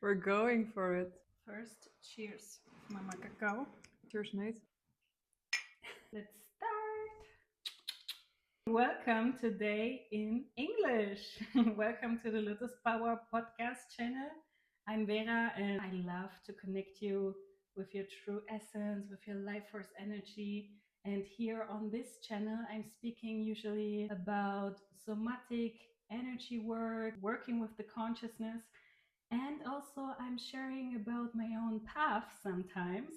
We're going for it. First, cheers, Mama Cacao. Cheers, mate. Let's start. Welcome today in English. Welcome to the Lotus Power podcast channel. I'm Vera and I love to connect you with your true essence, with your life force energy. And here on this channel, I'm speaking usually about somatic energy work, working with the consciousness. And also, I'm sharing about my own path sometimes.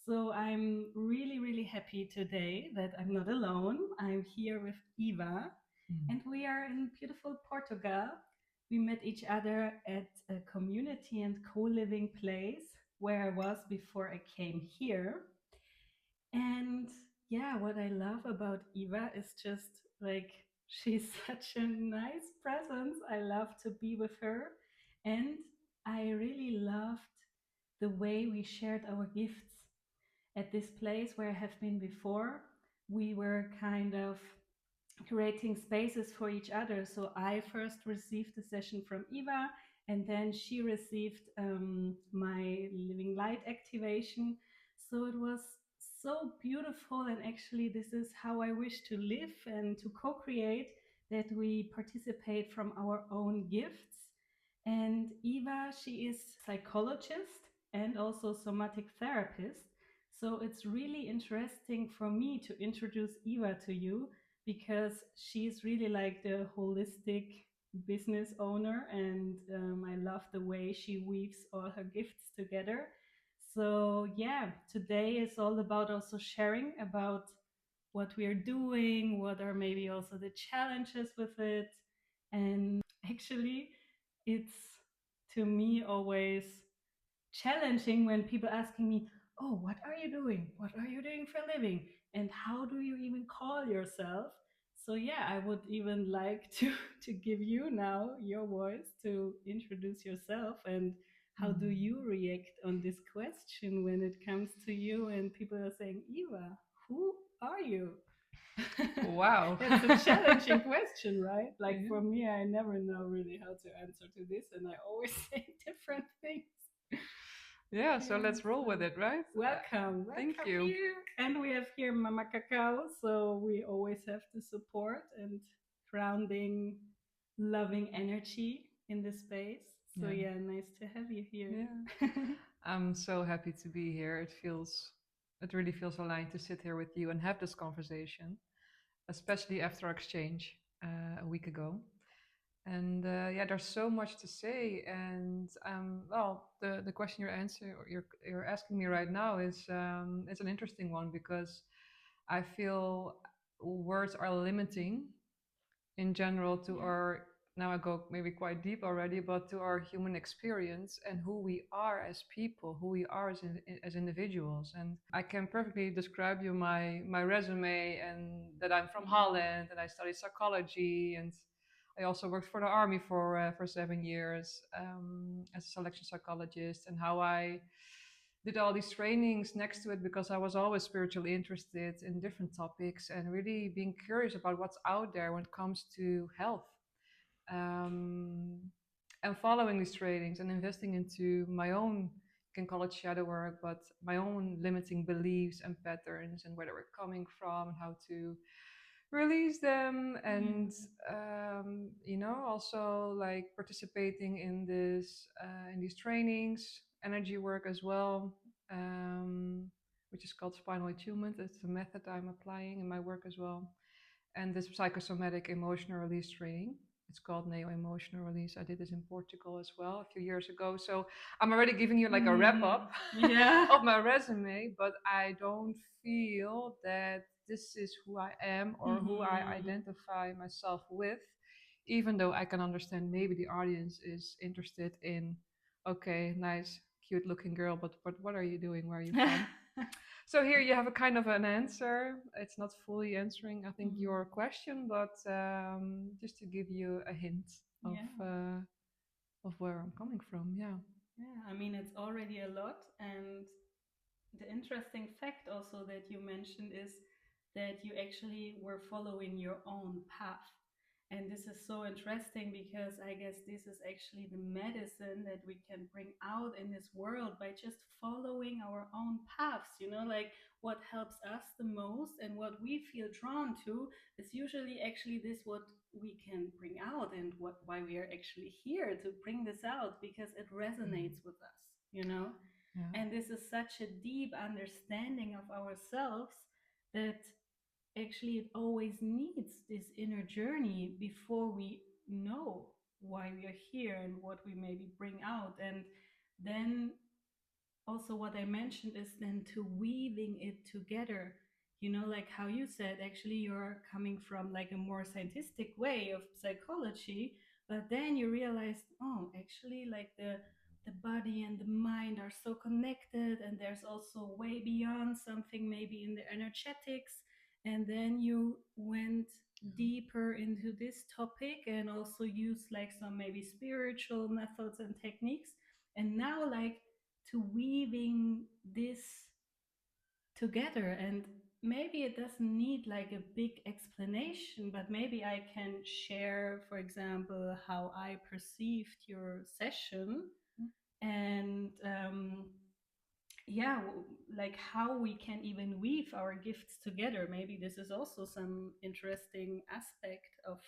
So I'm really, really happy today that I'm not alone. I'm here with Eva, and we are in beautiful Portugal. We met each other at a community and co living place where I was before I came here. And yeah, what I love about Eva is just like she's such a nice presence. I love to be with her. And I really loved the way we shared our gifts at this place where I have been before. We were kind of creating spaces for each other. So I first received the session from Eva, and then she received my living light activation. So it was so beautiful, and actually, this is how I wish to live and to co create, that we participate from our own gifts. And Eva, she is psychologist and also somatic therapist. So it's really interesting for me to introduce Eva to you because she's really like the holistic business owner, and I love the way she weaves all her gifts together. So yeah, today is all about also sharing about what we are doing, what are maybe also the challenges with it. And actually, it's to me always challenging when people asking me, "Oh, what are you doing? What are you doing for a living? And how do you even call yourself?" So yeah, I would even like to to give you now your voice to introduce yourself, and how do you react on this question when it comes to you and people are saying, "Eva, who are you?" Wow. That's a challenging question, right? Like Yeah. for me, I never know really how to answer to this, and I always say different things. Yeah, so Yeah, let's roll with so it, right? welcome, Thank welcome you. here. And we have here Mama Cacao, so we always have the support and grounding, loving energy in the space. So Yeah. yeah, nice to have you here. Yeah. I'm so happy to be here. It really feels aligned to sit here with you and have this conversation, especially after our exchange a week ago. And yeah, there's so much to say. And well, the question you're asking me right now is an interesting one because I feel words are limiting in general to Yeah. our, now I go maybe quite deep already, but to our human experience and who we are as people, who we are as individuals. And I can perfectly describe you my resume, and that I'm from Holland and I studied psychology, and I also worked for the army for 7 years as a selection psychologist, and how I did all these trainings next to it because I was always spiritually interested in different topics and really being curious about what's out there when it comes to health. Um, and following these trainings and investing into my own, you can call it shadow work, but my own limiting beliefs and patterns, and where they were coming from and how to release them. And also like participating in this in these trainings, energy work as well, um, which is called spinal attunement. It's a method I'm applying in my work as well. And this psychosomatic emotional release training, it's called neo emotional release. I did this in Portugal as well a few years ago. So I'm already giving you like a wrap up Yeah. of my resume, but I don't feel that this is who I am or who I identify myself with, even though I can understand maybe the audience is interested in, okay, nice, cute looking girl, but what are you doing? Where are you from? So here you have a kind of an answer. It's not fully answering, I think, your question, but just to give you a hint of Yeah. of where I'm coming from. Yeah. Yeah, I mean, it's already a lot. And the interesting fact also that you mentioned is that you actually were following your own path. And this is so interesting because I guess this is actually the medicine that we can bring out in this world by just following our own paths, like what helps us the most and what we feel drawn to is usually actually this what we can bring out, and what why we are actually here to bring this out, because it Mm. resonates with us. Yeah. And this is such a deep understanding of ourselves that actually it always needs this inner journey before we know why we are here and what we maybe bring out. And then also what I mentioned is then to weaving it together, like how you said, actually you're coming from like a more scientific way of psychology, but then you realize, oh, actually like the body and the mind are so connected, and there's also way beyond something maybe in the energetics. And then you went deeper into this topic and also used like some maybe spiritual methods and techniques, and now like to weaving this together. And maybe it doesn't need like a big explanation, but maybe I can share, for example, how I perceived your session. And yeah, like how we can even weave our gifts together. Maybe this is also some interesting aspect of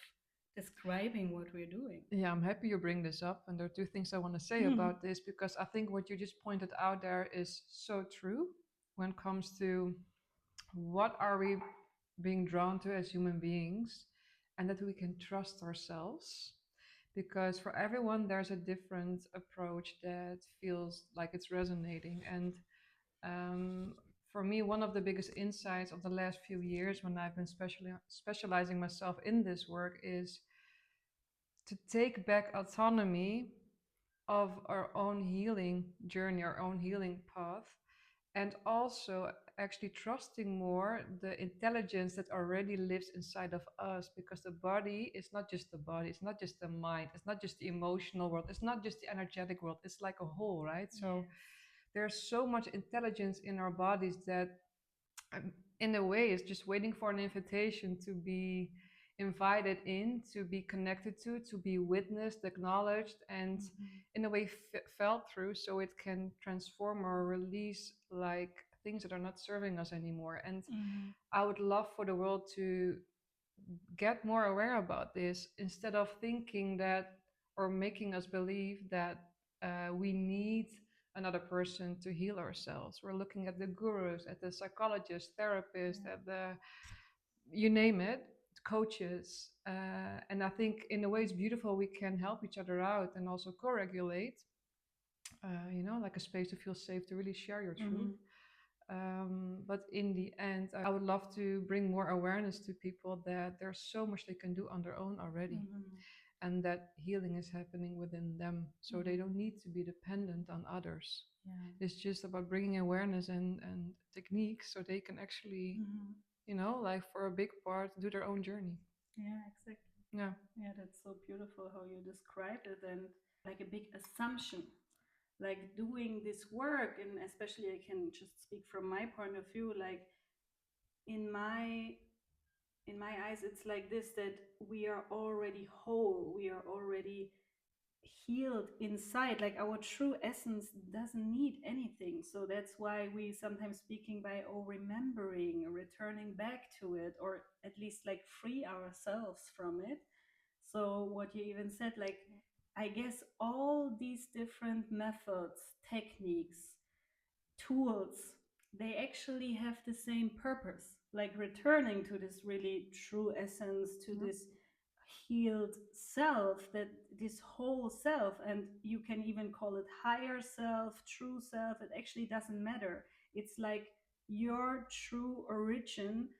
describing what we're doing. Yeah, I'm happy you bring this up. And there are two things I want to say Mhm. about this, because I think what you just pointed out there is so true when it comes to what are we being drawn to as human beings, and that we can trust ourselves. Because for everyone, there's a different approach that feels like it's resonating. And um, for me, one of the biggest insights of the last few years when I've been specializing myself in this work is to take back autonomy of our own healing journey, our own healing path, and also actually trusting more the intelligence that already lives inside of us, because the body is not just the body, it's not just the mind, it's not just the emotional world, it's not just the energetic world, it's like a whole, right? So Yes. there's so much intelligence in our bodies that in a way is just waiting for an invitation to be invited in, to be connected to be witnessed, acknowledged, and Mhm. in a way felt through, so it can transform or release like things that are not serving us anymore. And Mhm. I would love for the world to get more aware about this, instead of thinking that or making us believe that we need another person to heal ourselves. We're looking at the gurus, at the psychologists, therapists, Yeah. at the you name it, coaches. And I think in a way it's beautiful. We can help each other out and also co-regulate. Like a space to feel safe to really share your truth. Mhm. But in the end, I would love to bring more awareness to people that there's so much they can do on their own already, Mhm. and that healing is happening within them. So they Mhm. don't need to be dependent on others. Yeah. It's just about bringing awareness and techniques so they can actually, Mhm. like for a big part, do their own journey. Yeah, exactly. Yeah. Yeah, that's so beautiful how you described it. And like a big assumption, like doing this work, and especially I can just speak from my point of view, like in my in my eyes it's like this, that we are already whole, we are already healed inside, like our true essence doesn't need anything. So that's why we sometimes speaking by, oh, remembering, returning back to it, or at least like free ourselves from it. So what you even said, like, I guess all these different methods, techniques, tools, they actually have the same purpose, like returning to this really true essence, to Yeah. this healed self, that this whole self. And you can even call it higher self, true self, it actually doesn't matter. It's like your true origin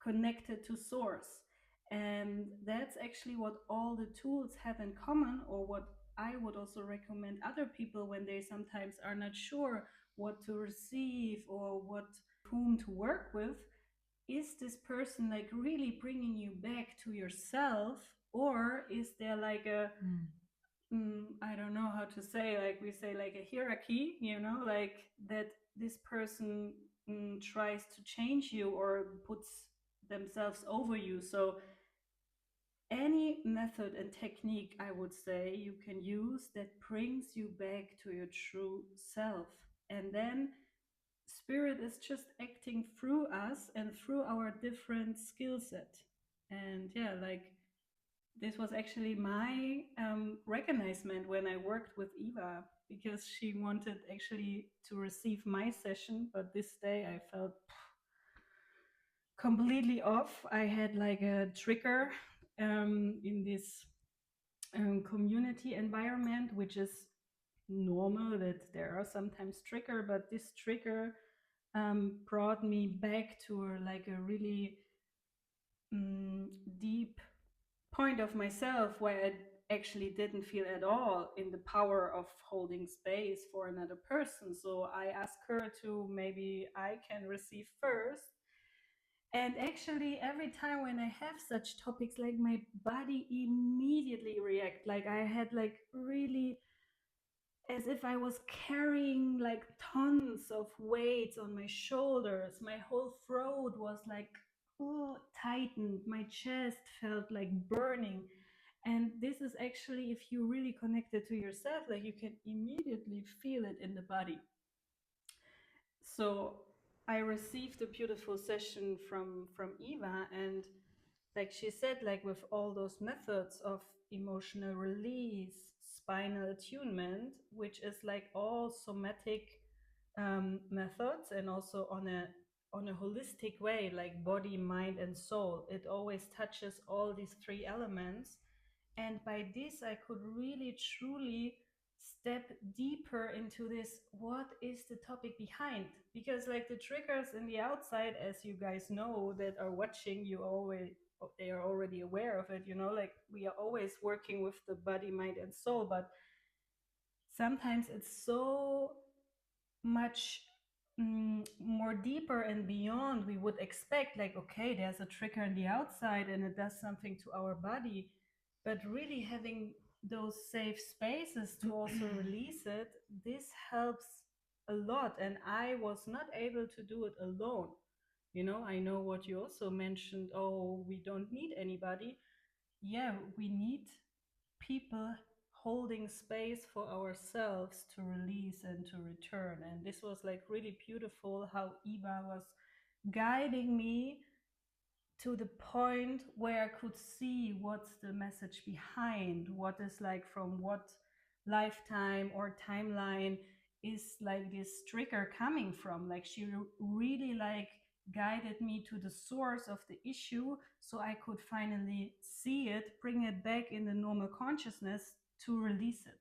connected to source. And that's actually what all the tools have in common, or what I would also recommend other people when they sometimes are not sure what to receive or what whom to work with. Is this person like really bringing you back to yourself, or is there like a Mm. I don't know how to say, like we say, like a hierarchy, like that this person tries to change you or puts themselves over you. So any method and technique, I would say, you can use that brings you back to your true self. And then spirit is just acting through us and through our different skill set. And yeah, like this was actually my recognition when I worked with Eva, because she wanted actually to receive my session, but this day I felt completely off. I had like a trigger in this community environment, which is normal that there are sometimes trigger, but this trigger brought me back to like a really um, deep point of myself where I actually didn't feel at all in the power of holding space for another person. So I asked her to maybe I can receive first. And actually, every time when I have such topics, like my body immediately react. Like I had like really as if I was carrying like tons of weights on my shoulders. My whole throat was like tightened. My chest felt like burning. And this is actually, if you really connect it to yourself, like you can immediately feel it in the body. So I received a beautiful session from Eva, and like she said, like with all those methods of emotional release, spinal attunement, which is like all somatic methods, and also on a holistic way, like body, mind, and soul. It always touches all these three elements, and by this I could really truly step deeper into this, what is the topic behind, because like the triggers in the outside, as you guys know that are watching, you always they are already aware of it, you know, like we are always working with the body, mind, and soul, but sometimes it's so much more deeper and beyond we would expect. Like, okay, there's a trigger on the outside and it does something to our body, but really having those safe spaces to also release it, this helps a lot. And I was not able to do it alone. You know, I know what you also mentioned, oh, we don't need anybody. Yeah, we need people holding space for ourselves to release and to return. And this was like really beautiful how Eva was guiding me to the point where I could see what's the message behind, what is like from what lifetime or timeline is like this trigger coming from. Like she really like guided me to the source of the issue so I could finally see it, bring it back in the normal consciousness to release it.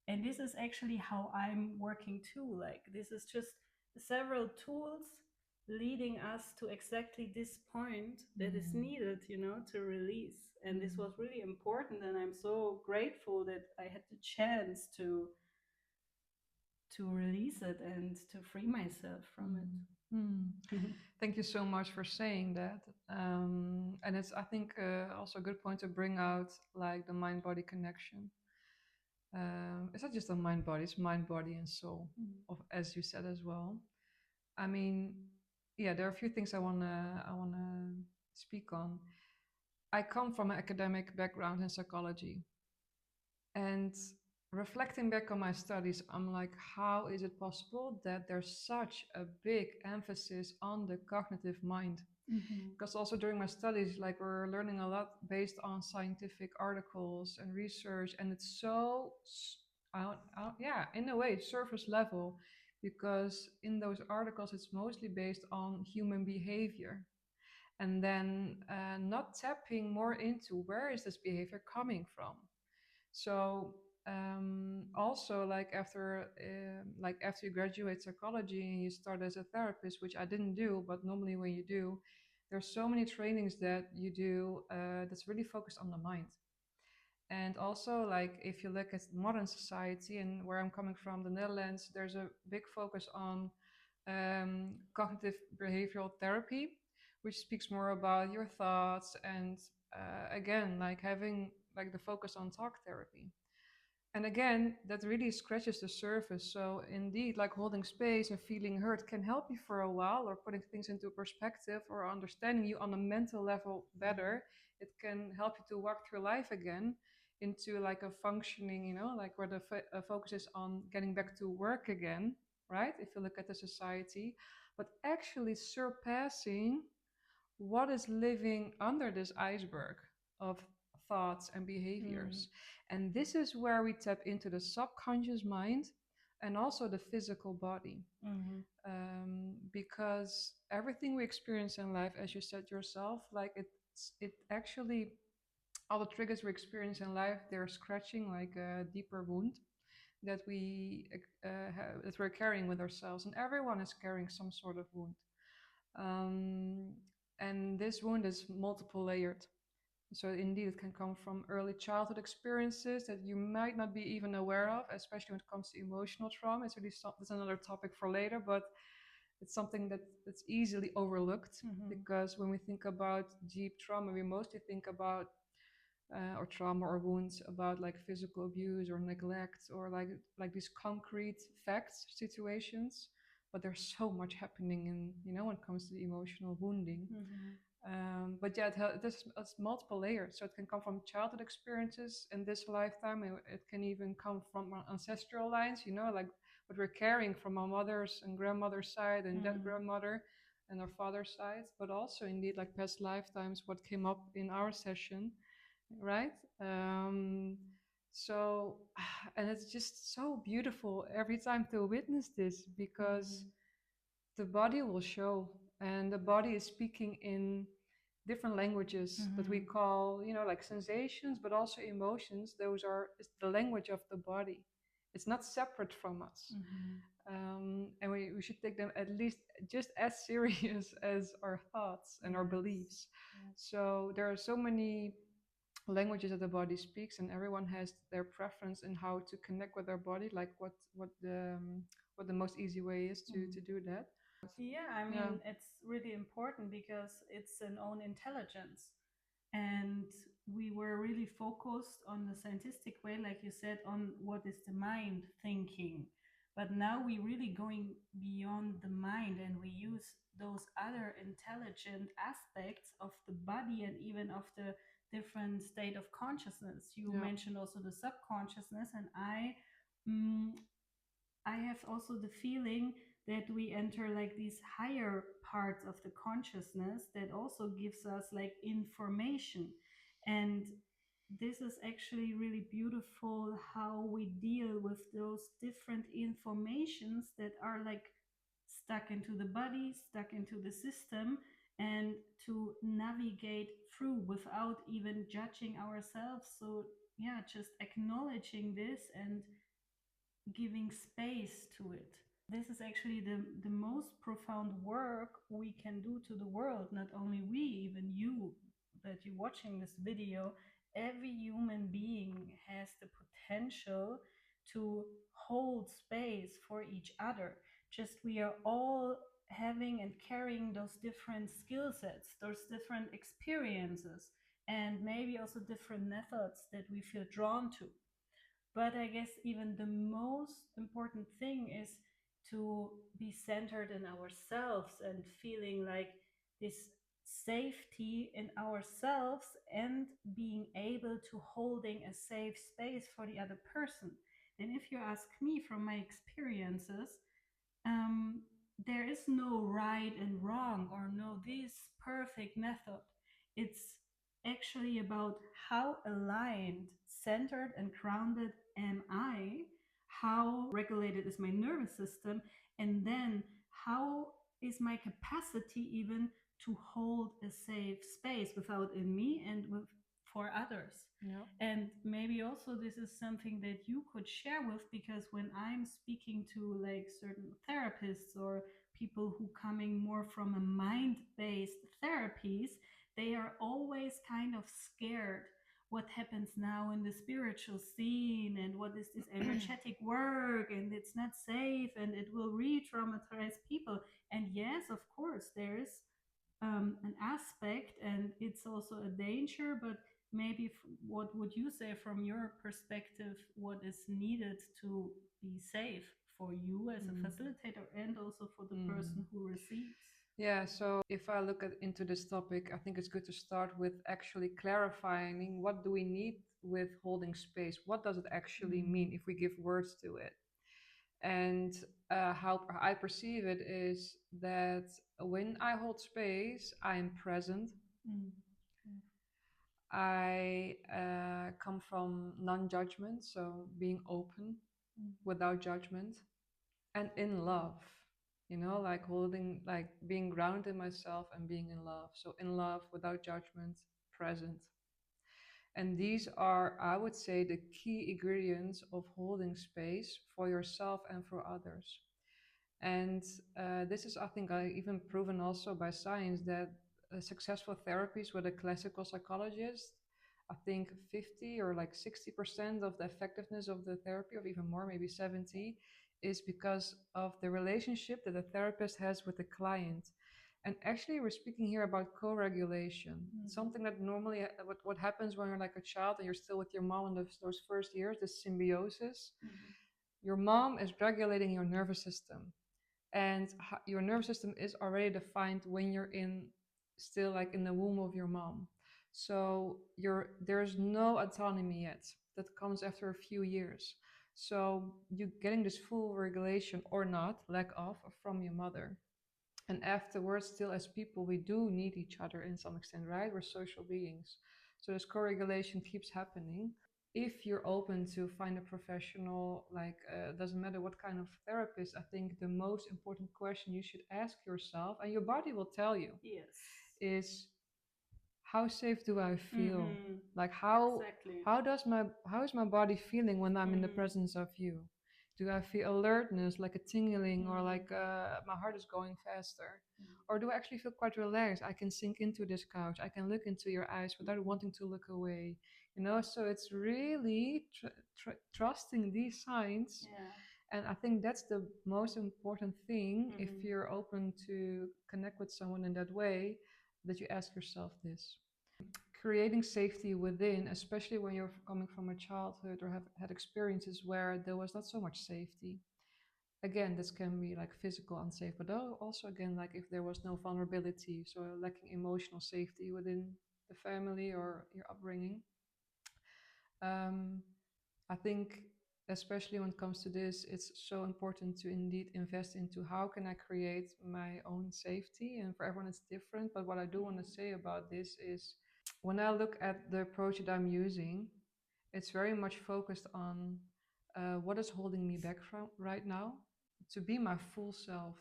And this is actually how I'm working too. Like this is just several tools leading us to exactly this point that is needed, you know, to release. And this was really important, and I'm so grateful that I had the chance to release it and to free myself from it. Mm. Thank you so much for saying that. And it's, I think, also a good point to bring out like the mind body connection. It's not just a mind body; it's mind, body, and soul, of, as you said as well. I mean, yeah, there are a few things I wanna speak on. I come from an academic background in psychology, and reflecting back on my studies, I'm like, how is it possible that there's such a big emphasis on the cognitive mind? Because also during my studies, like we're learning a lot based on scientific articles and research, and it's so, yeah, in a way, it's surface level, because in those articles, it's mostly based on human behavior, and then not tapping more into where is this behavior coming from. So also like after you graduate psychology and you start as a therapist, which I didn't do, but normally when you do, there's so many trainings that you do that's really focused on the mind. And also, like if you look at modern society and where I'm coming from, the Netherlands, there's a big focus on cognitive behavioral therapy, which speaks more about your thoughts and again, like having like the focus on talk therapy. And again, that really scratches the surface. So indeed, like holding space and feeling hurt can help you for a while, or putting things into perspective, or understanding you on a mental level better. It can help you to walk through life again into like a functioning, like where the focus is on getting back to work again, right? If you look at the society, but actually surpassing what is living under this iceberg of thoughts and Mm. behaviors. And this is where we tap into the subconscious mind and also the physical body. Mm-hmm. Because everything we experience in life, as you said yourself, like it actually, all the triggers we experience in life, they're scratching like a deeper wound that that we're carrying with ourselves, and everyone is carrying some sort of wound. Um, and this wound is multiple layered. So indeed, it can come from early childhood experiences that you might not be even aware of, especially when it comes to emotional trauma. It's really that's another topic for later, but it's something that's easily overlooked Mm-hmm. because when we think about deep trauma, we mostly think about or trauma or wounds about like physical abuse or neglect or like these concrete facts situations. But there's so much happening in when it comes to the emotional wounding. Mm-hmm. But yeah, it's multiple layers. So it can come from childhood experiences in this lifetime. It can even come from our ancestral lines, like what we're carrying from our mother's and grandmother's side and that Mm. grandmother and our father's side. But also indeed like past lifetimes, what came up in our session, right? So, and it's just so beautiful every time to witness this because Mm. the body will show, and the body is speaking in different languages that we Mm-hmm. call, like sensations, but also emotions. Those are it's the language of the body. It's not separate from us. Mm-hmm. And we should take them at least just as serious as our thoughts and our Yes. beliefs. Yes. So there are so many languages that the body speaks, and everyone has their preference in how to connect with their body, like what the most easy way is to Mm. do that. Yeah, I Yeah, mean, it's really important because it's an own intelligence. And we were really focused on the scientific way, like you said, on what is the mind thinking. But now we really going beyond the mind and we use those other intelligent aspects of the body and even of the different state of consciousness. You yeah, mentioned also the subconsciousness, and mm, I have also the feeling that we enter like these higher parts of the consciousness that also gives us like information. And this is actually really beautiful how we deal with those different informations that are like stuck into the body, stuck into the system, and to navigate through without even judging ourselves. So yeah, just acknowledging this and giving space to it. This is actually the most profound work we can do to the world. Not only we, even you that you're watching this video, every human being has the potential to hold space for each other. Just we are all having and carrying those different skill sets, those different experiences, and maybe also different methods that we feel drawn to. But I guess even the most important thing is to be centered in ourselves and feeling like this safety in ourselves and being able to holding a safe space for the other person. And if you ask me from my experiences, um, there is no right and wrong or no this perfect method. It's actually about how aligned, centered, and grounded am I, how regulated is my nervous system, and then how is my capacity even to hold a safe space without in me and with for others. yeah, And maybe also this is something that you could share with, because when I'm speaking to like certain therapists or people who coming more from a mind-based therapies, they are always kind of scared what happens now in the spiritual scene and what is this energetic work and it's not safe and it will re-traumatize people. And yes, of course there is an aspect and it's also a danger, but maybe what would you say from your perspective, what is needed to be safe for you as a mm, facilitator and also for the mm. person who receives? Yeah, so if I look into this topic, I think it's good to start with actually clarifying what do we need with holding space? What does it actually mean if we give words to it? And how I perceive it is that when I hold space, I am present. Mm. I come from non judgment, so being open Mm. without judgment and in love, like holding, like being grounded in myself and being in love. So, in love without judgment, present. And these are, I would say, the key ingredients of holding space for yourself and for others. And this is, I think, even proven also by science that successful therapies with a classical psychologist, I think 50 or like 60% of the effectiveness of the therapy, or even more, maybe 70, is because of the relationship that the therapist has with the client. And actually, we're speaking here about co-regulation. Something that normally, what happens when you're like a child and you're still with your mom in those first years, this symbiosis. Your mom is regulating your nervous system, and your nervous system is already defined when you're in, still like in the womb of your mom. So there's no autonomy yet. That comes after a few years. So you getting this full regulation or not, lack of, from your mother. And afterwards, still as people, we do need each other in some extent, right? We're social beings. So this co-regulation keeps happening. If you're open to find a professional, like doesn't matter what kind of therapist, I think the most important question you should ask yourself, and your body will tell you, Yes. is how safe do I feel? Mm-hmm. Like how Exactly. how is my body feeling when I'm in the Mm-hmm. presence of you? Do I feel alertness, like a tingling, or Mm-hmm. like my heart is going faster? Or do I actually feel quite relaxed? I can sink into this couch. I can look into your eyes without wanting to look away. So it's really trusting these signs. Yeah. And I think that's the most important thing if Mm-hmm. you're open to connect with someone in that way, that you ask yourself this. Creating safety within, especially when you're coming from a childhood or have had experiences where there was not so much safety. Again, this can be like physical unsafe, but also again, like if there was no vulnerability, so lacking emotional safety within the family or your upbringing. Um, I think, especially when it comes to this, it's so important to indeed invest into how can I create my own safety. And for everyone, it's different. But what I do want to say about this is, when I look at the approach that I'm using, it's very much focused on what is holding me back from right now, to be my full self,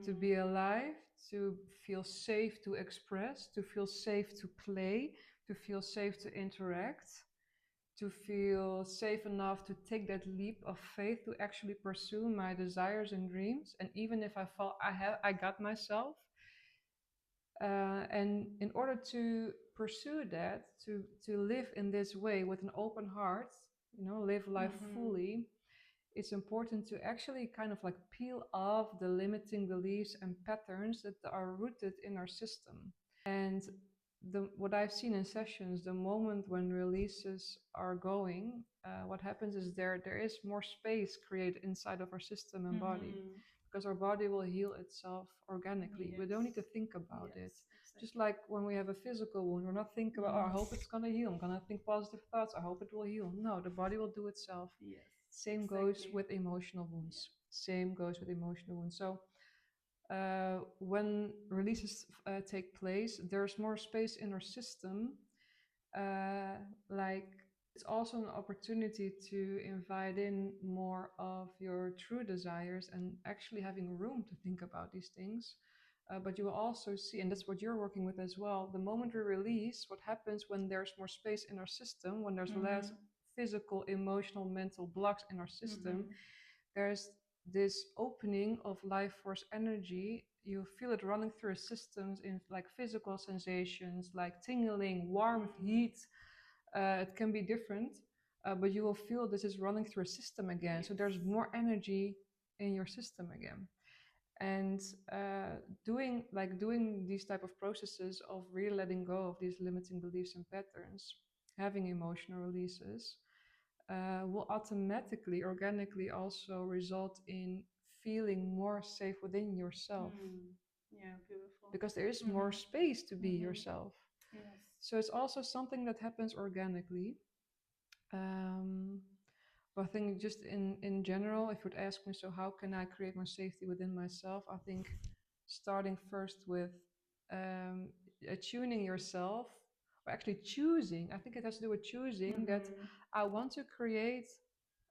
to Mm-hmm. be alive, to feel safe to express, to feel safe to play, to feel safe to interact, to feel safe enough to take that leap of faith to actually pursue my desires and dreams. And even if I fall, I got myself. And in order to pursue that, to live in this way with an open heart, live life Mm-hmm. fully, it's important to actually kind of like peel off the limiting beliefs and patterns that are rooted in our system. And what I've seen in sessions, the moment when releases are going, what happens is there is more space created inside of our system and body, Mm-hmm. because our body will heal itself organically. We Yes. don't need to think about it. Yes, Just exactly. like when we have a physical wound, we're not thinking about, oh, I Mm. hope it's gonna heal. I'm gonna think positive thoughts. I hope it will heal. No, the body will do itself. Yes, Same goes exactly. with emotional Yeah. wounds. Same goes with emotional wounds. So when releases take place, there's more space in our system. Uh, like it's also an opportunity to invite in more of your true desires and actually having room to think about these things. But you will also see, and that's what you're working with as well, the moment we release, what happens when there's more space in our system, when there's less Mm-hmm. physical, emotional, mental blocks in our system, Mm-hmm. there's this opening of life force energy. You feel it running through systems in like physical sensations like tingling, warmth, Mm-hmm. heat. It can be different, but you will feel this is running through a system again. So Yes. there's more energy in your system again. And doing these type of processes of really letting go of these limiting beliefs and patterns, having emotional releases, will automatically, organically also result in feeling more safe within yourself. Mm. Yeah, beautiful. because there is more Mm-hmm. space to be Mm-hmm. yourself. Yes. So it's also something that happens organically. Um, but I think just in general, if you would ask me, so how can I create more safety within myself? I think starting first with um, tuning yourself, or actually choosing. I think it has to do with choosing that Mm-hmm. I want to create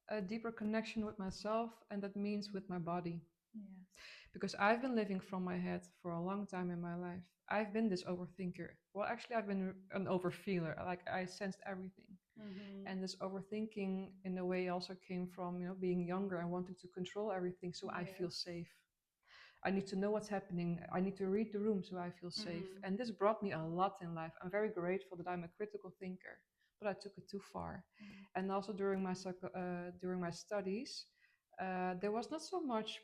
a deeper connection with myself, and that means with my body. Yes. Because I've been living from my head for a long time in my life. I've been this overthinker. Well, actually, I've been an overfeeler. Like I sensed everything, Mm-hmm. and this overthinking, in a way, also came from being younger and wanting to control everything, so I feel Yes. safe. I need to know what's happening. I need to read the room so I feel safe. Mm-hmm. And this brought me a lot in life. I'm very grateful that I'm a critical thinker, but I took it too far. Mm-hmm. And also during my studies, there was not so much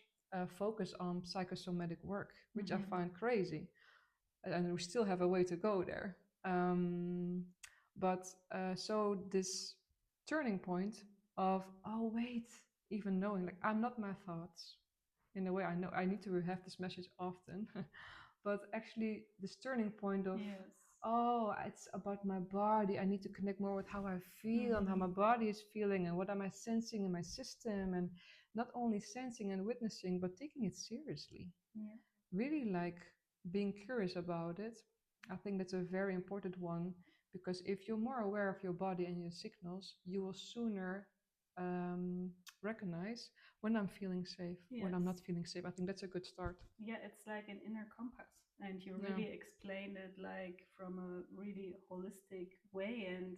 focus on psychosomatic work, which I Mm-hmm. find crazy. And we still have a way to go there. Um, but so this turning point of, oh, wait, even knowing, like, I'm not my thoughts. In a way, I know I need to have this message often, but actually, this turning point of, Yes. oh, it's about my body. I need to connect more with how I feel and how Mm-hmm. my body is feeling and what am I sensing in my system, and not only sensing and witnessing, but taking it seriously. Yeah. Really like being curious about it. I think that's a very important one, because if you're more aware of your body and your signals, you will sooner um, recognize when I'm feeling safe, when I'm not Yes. feeling safe. I think that's a good start. Yeah, it's like an inner compass. And you Yeah. really explained it like from a really holistic way. And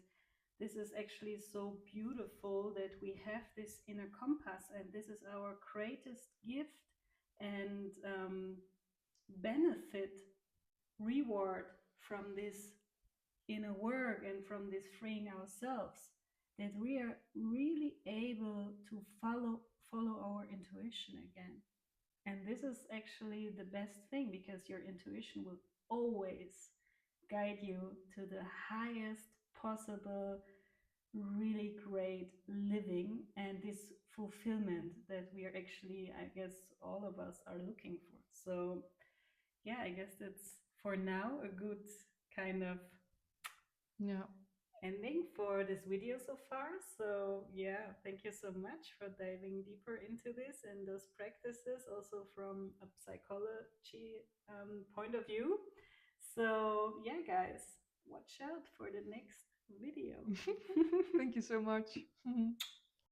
this is actually so beautiful that we have this inner compass, and this is our greatest gift and benefit, reward from this inner work and from this freeing ourselves, that we are really able to follow our intuition again. And this is actually the best thing, because your intuition will always guide you to the highest possible, really great living and this fulfillment that we are actually, I guess, all of us are looking for. So, yeah, I guess that's for now a good kind of Yeah. ending for this video so far. So, yeah, thank you so much for diving deeper into this and those practices, also from a psychology point of view. So, yeah, guys, watch out for the next video. Thank you so much.